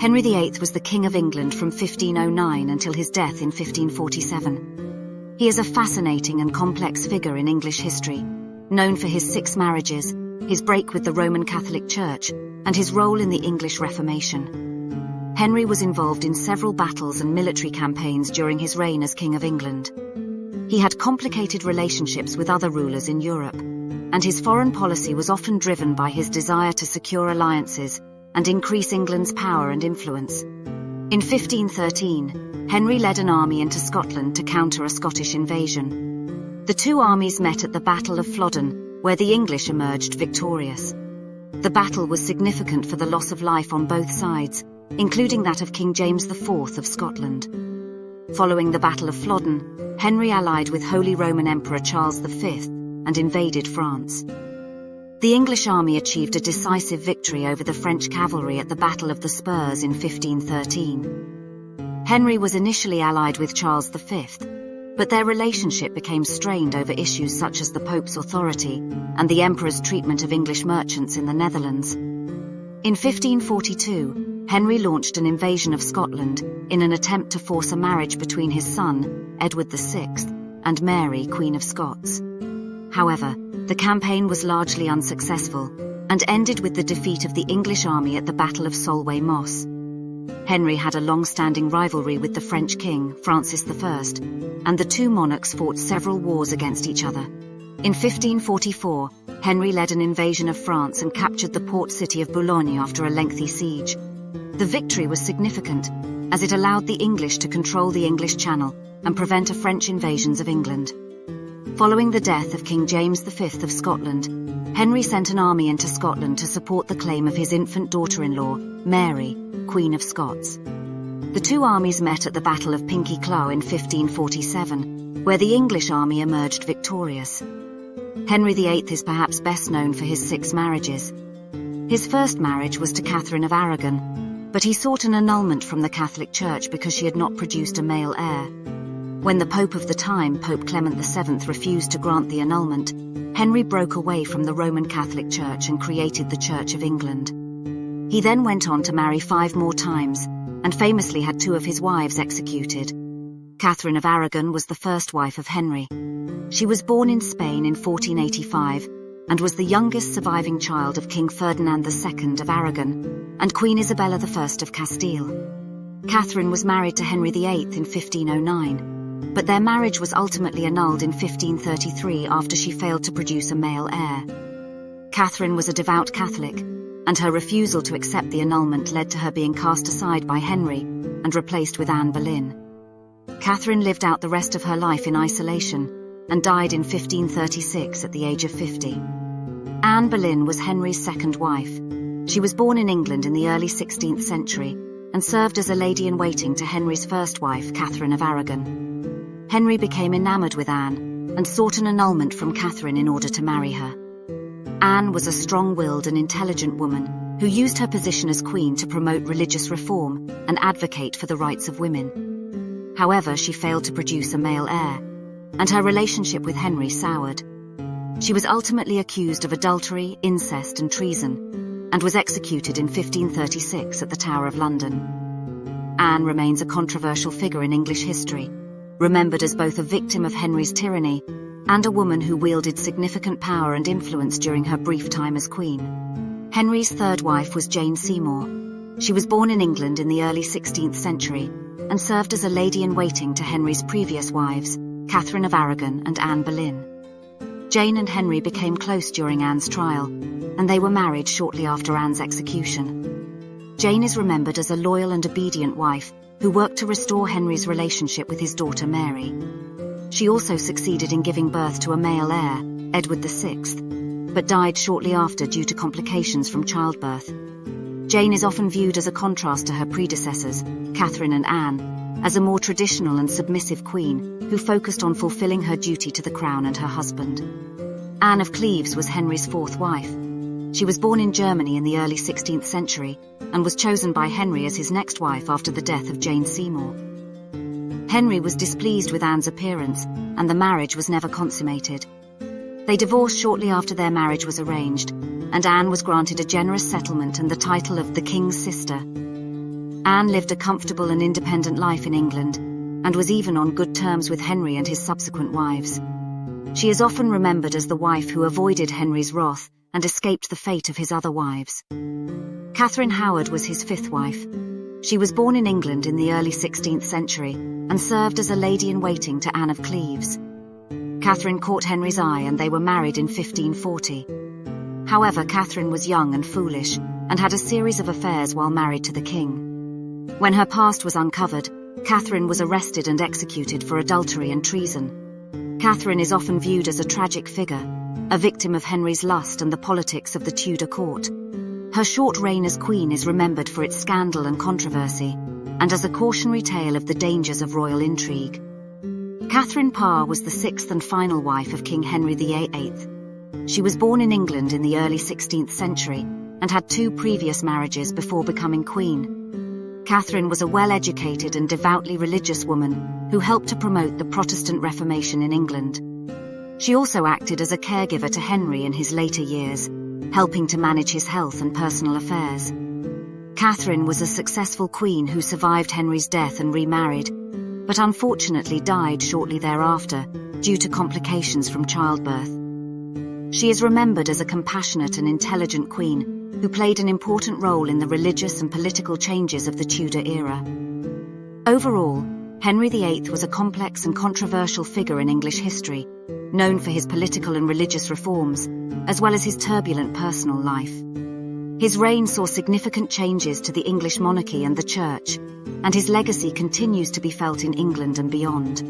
Henry VIII was the King of England from 1509 until his death in 1547. He is a fascinating and complex figure in English history, known for his 6 marriages, his break with the Roman Catholic Church, and his role in the English Reformation. Henry was involved in several battles and military campaigns during his reign as King of England. He had complicated relationships with other rulers in Europe, and his foreign policy was often driven by his desire to secure alliances and increase England's power and influence. In 1513, Henry led an army into Scotland to counter a Scottish invasion. The two armies met at the Battle of Flodden, where the English emerged victorious. The battle was significant for the loss of life on both sides, including that of King James IV of Scotland. Following the Battle of Flodden, Henry allied with Holy Roman Emperor Charles V and invaded France. The English army achieved a decisive victory over the French cavalry at the Battle of the Spurs in 1513. Henry was initially allied with Charles V, but their relationship became strained over issues such as the Pope's authority and the Emperor's treatment of English merchants in the Netherlands. In 1542, Henry launched an invasion of Scotland in an attempt to force a marriage between his son, Edward VI, and Mary, Queen of Scots. However, the campaign was largely unsuccessful and ended with the defeat of the English army at the Battle of Solway Moss. Henry had a long-standing rivalry with the French king, Francis I, and the two monarchs fought several wars against each other. In 1544, Henry led an invasion of France and captured the port city of Boulogne after a lengthy siege. The victory was significant, as it allowed the English to control the English Channel and prevent a French invasion of England. Following the death of King James V of Scotland, Henry sent an army into Scotland to support the claim of his infant daughter-in-law, Mary, Queen of Scots. The two armies met at the Battle of Pinkie Cleugh in 1547, where the English army emerged victorious. Henry VIII is perhaps best known for his 6 marriages. His first marriage was to Catherine of Aragon, but he sought an annulment from the Catholic Church because she had not produced a male heir. When the Pope of the time, Pope Clement VII, refused to grant the annulment, Henry broke away from the Roman Catholic Church and created the Church of England. He then went on to marry 5 more times, and famously had 2 of his wives executed. Catherine of Aragon was the first wife of Henry. She was born in Spain in 1485, and was the youngest surviving child of King Ferdinand II of Aragon and Queen Isabella I of Castile. Catherine was married to Henry VIII in 1509, but their marriage was ultimately annulled in 1533 after she failed to produce a male heir. Catherine was a devout Catholic, and her refusal to accept the annulment led to her being cast aside by Henry and replaced with Anne Boleyn. Catherine lived out the rest of her life in isolation and died in 1536 at the age of 50. Anne Boleyn was Henry's second wife. She was born in England in the early 16th century and served as a lady-in-waiting to Henry's first wife, Catherine of Aragon. Henry became enamored with Anne and sought an annulment from Catherine in order to marry her. Anne was a strong-willed and intelligent woman who used her position as queen to promote religious reform and advocate for the rights of women. However, she failed to produce a male heir, and her relationship with Henry soured. She was ultimately accused of adultery, incest, and treason, and was executed in 1536 at the Tower of London. Anne remains a controversial figure in English history, remembered as both a victim of Henry's tyranny and a woman who wielded significant power and influence during her brief time as queen. Henry's third wife was Jane Seymour. She was born in England in the early 16th century and served as a lady-in-waiting to Henry's previous wives, Catherine of Aragon and Anne Boleyn. Jane and Henry became close during Anne's trial, and they were married shortly after Anne's execution. Jane is remembered as a loyal and obedient wife who worked to restore Henry's relationship with his daughter Mary. She also succeeded in giving birth to a male heir, Edward VI, but died shortly after due to complications from childbirth. Jane is often viewed as a contrast to her predecessors, Catherine and Anne, as a more traditional and submissive queen who focused on fulfilling her duty to the crown and her husband. Anne of Cleves was Henry's fourth wife. She was born in Germany in the early 16th century and was chosen by Henry as his next wife after the death of Jane Seymour. Henry was displeased with Anne's appearance, and the marriage was never consummated. They divorced shortly after their marriage was arranged, and Anne was granted a generous settlement and the title of the King's Sister. Anne lived a comfortable and independent life in England, and was even on good terms with Henry and his subsequent wives. She is often remembered as the wife who avoided Henry's wrath and escaped the fate of his other wives. Catherine Howard was his fifth wife. She was born in England in the early 16th century and served as a lady-in-waiting to Anne of Cleves. Catherine caught Henry's eye and they were married in 1540. However, Catherine was young and foolish and had a series of affairs while married to the king. When her past was uncovered, Catherine was arrested and executed for adultery and treason. Catherine is often viewed as a tragic figure, a victim of Henry's lust and the politics of the Tudor court. Her short reign as queen is remembered for its scandal and controversy, and as a cautionary tale of the dangers of royal intrigue. Catherine Parr was the sixth and final wife of King Henry VIII. She was born in England in the early 16th century and had two previous marriages before becoming queen. Catherine was a well-educated and devoutly religious woman who helped to promote the Protestant Reformation in England. She also acted as a caregiver to Henry in his later years, helping to manage his health and personal affairs. Catherine was a successful queen who survived Henry's death and remarried, but unfortunately died shortly thereafter due to complications from childbirth. She is remembered as a compassionate and intelligent queen who played an important role in the religious and political changes of the Tudor era. Overall, Henry VIII was a complex and controversial figure in English history, known for his political and religious reforms, as well as his turbulent personal life. His reign saw significant changes to the English monarchy and the Church, and his legacy continues to be felt in England and beyond.